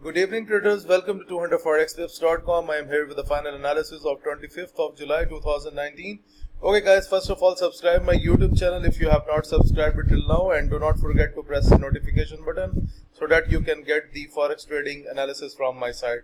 Good evening traders, welcome to 200forextips.com. I am here with the final analysis of 25th of July 2019. Okay guys, first of all subscribe my YouTube channel if you have not subscribed it till now, and do not forget to press the notification button so that you can get the forex trading analysis from my side.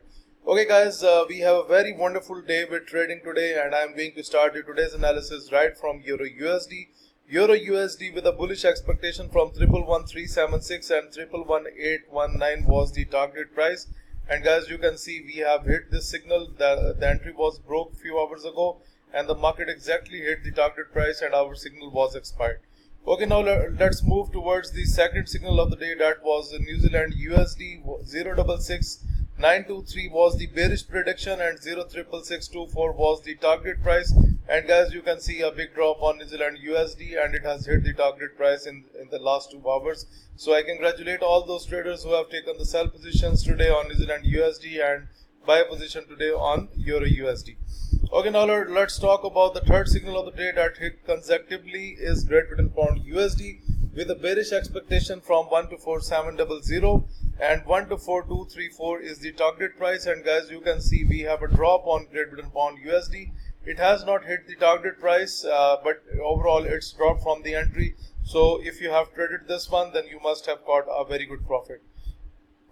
Okay guys, we have a very wonderful day with trading today, and I am going to start today's analysis right from Euro USD. Euro USD with a bullish expectation from 111376 and 111819 was the target price. And guys, you can see we have hit this signal. The entry was broke few hours ago, and the market exactly hit the target price and our signal was expired. Okay, now let's move towards the second signal of the day. That was New Zealand USD 066923 was the bearish prediction, and 066624 was the target price. And guys, you can see a big drop on New Zealand USD, and it has hit the target price in the last 2 hours. So I congratulate all those traders who have taken the sell positions today on New Zealand USD and buy position today on Euro USD. Okay, now let's talk about the third signal of the day that hit consecutively is Great Britain Pound USD with a bearish expectation from 124700 and 124234 is the target price. And guys, you can see we have a drop on Great Britain Pound USD. It has not hit the target price, but overall it's dropped from the entry. So if you have traded this one, then you must have got a very good profit.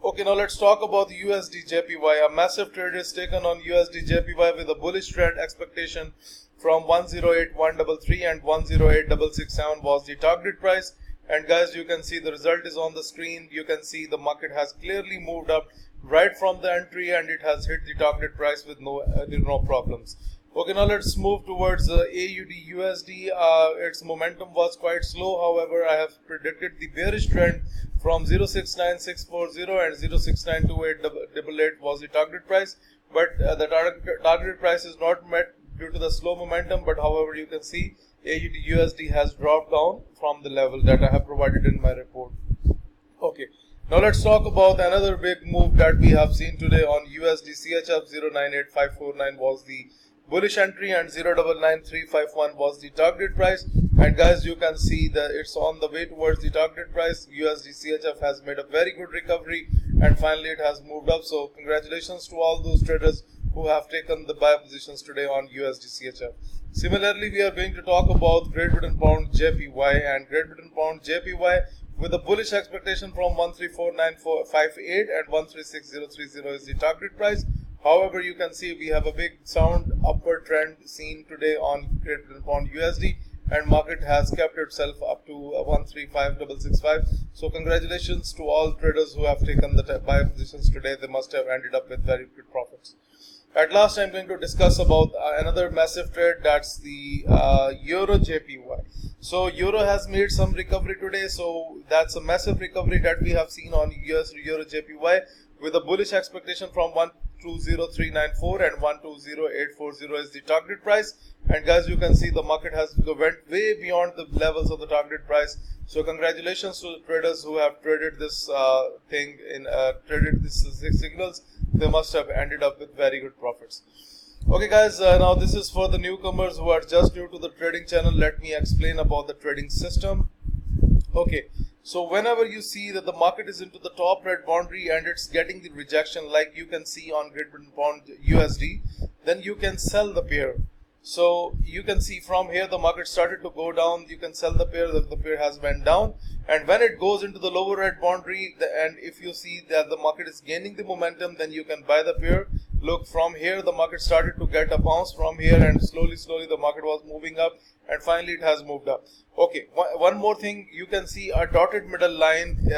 Okay, now let's talk about the USD JPY. A massive trade is taken on USD JPY with a bullish trend expectation from 108133 and 108667 was the target price. And guys, you can see the result is on the screen. You can see the market has clearly moved up right from the entry, and it has hit the target price with no problems. Okay, now let's move towards AUD USD. Its momentum was quite slow. However, I have predicted the bearish trend from 069640 and 069288 was the target price, but the target price is not met due to the slow momentum. But however, you can see AUD USD has dropped down from the level that I have provided in my report. Okay, now let's talk about another big move that we have seen today on USD CHF. 098549 was the bullish entry and 099351 was the target price. And guys, you can see that it's on the way towards the target price. USD CHF has made a very good recovery, and finally it has moved up. So congratulations to all those traders who have taken the buy positions today on USD CHF. Similarly, we are going to talk about Great Britain Pound JPY, and Great Britain Pound JPY with a bullish expectation from 134958 and 136030 is the target price. However, you can see we have a big sound upward trend seen today on Great Britain Pound USD, and market has kept itself up to 135665. So congratulations to all traders who have taken the buy positions today. They must have ended up with very good profits. At last, I'm going to discuss about another massive trade, that's the Euro JPY. So Euro has made some recovery today. So that's a massive recovery that we have seen on Euro JPY with a bullish expectation from 120394 and 120840 is the target price. And guys, you can see the market has went way beyond the levels of the target price. So congratulations to the traders who have traded this traded these signals. They must have ended up with very good profits. Okay guys, now this is for the newcomers who are just new to the trading channel. Let me explain about the trading system. Okay, so whenever you see that the market is into the top red boundary and it's getting the rejection, like you can see on Great Britain Pound USD, then you can sell the pair. So you can see from here the market started to go down. You can sell the pair. The pair has went down, and when it goes into the lower red boundary, and if you see that the market is gaining the momentum, then you can buy the pair. Look, from here the market started to get a bounce from here, and slowly the market was moving up, and finally it has moved up. Okay, one more thing, you can see a dotted middle line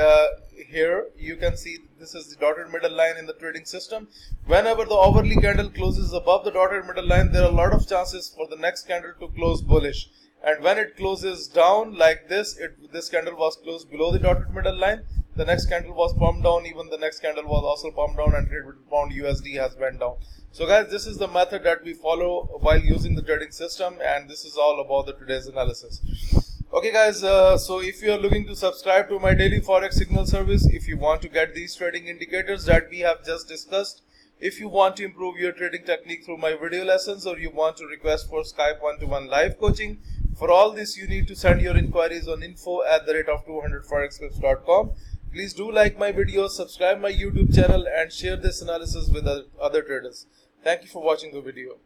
here. You can see this is the dotted middle line in the trading system. Whenever the hourly candle closes above the dotted middle line, there are a lot of chances for the next candle to close bullish. And when it closes down like this, this candle was closed below the dotted middle line. The next candle was pumped down. Even the next candle was also pumped down, and Great Britain Pound USD has went down. So guys, this is the method that we follow while using the trading system, and this is all about the today's analysis. Okay guys, so if you are looking to subscribe to my daily forex signal service, if you want to get these trading indicators that we have just discussed, if you want to improve your trading technique through my video lessons, or you want to request for Skype one-to-one live coaching, for all this you need to send your inquiries on info@200forextips.com. Please do like my videos, subscribe my YouTube channel and share this analysis with other traders. Thank you for watching the video.